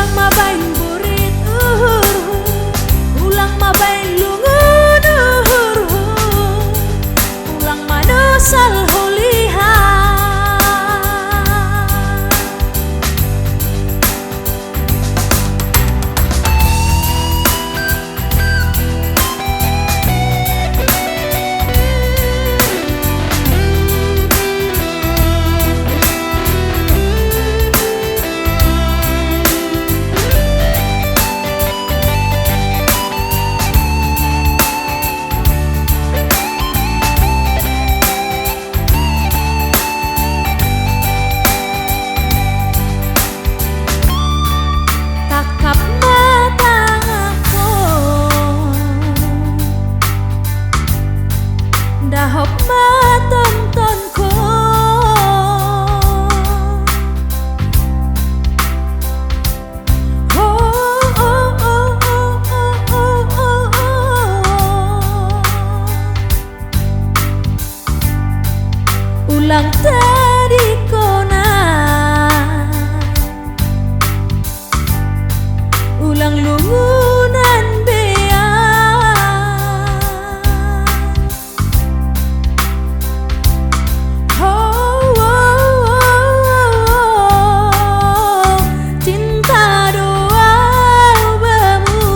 ulang mabain burit ulang mabain lungun ulang manusal huliha dahop matontonku ulang tadi kona ulang lungunan bea cinta doa bamu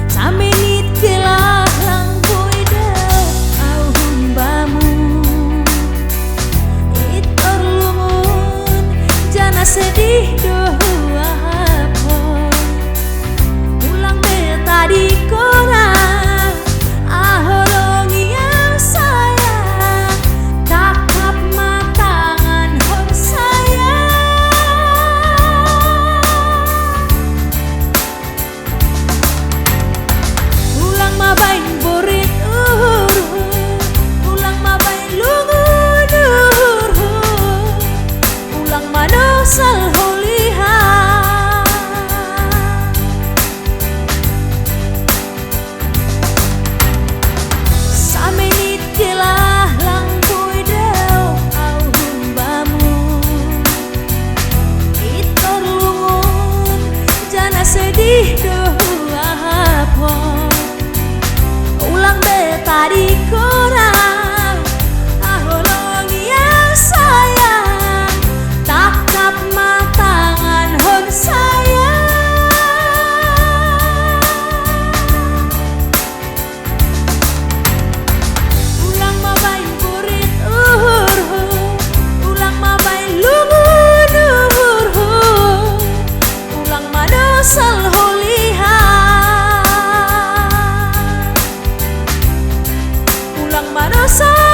samenit kelah lang buidaw ahun bamu itor lumun jana sedih doa hapon ulang betadi kona mabain burit ulang mabain lungun ulang manusal huliha samenit kelah lang buidaw ahun bamu itor lungun jana sedih doa hapon ulang betadi korang aholong yang sayang takap matangan hon sayang ulang mabain burit ulang mabain lungun ulang manusal huliha ulang manusal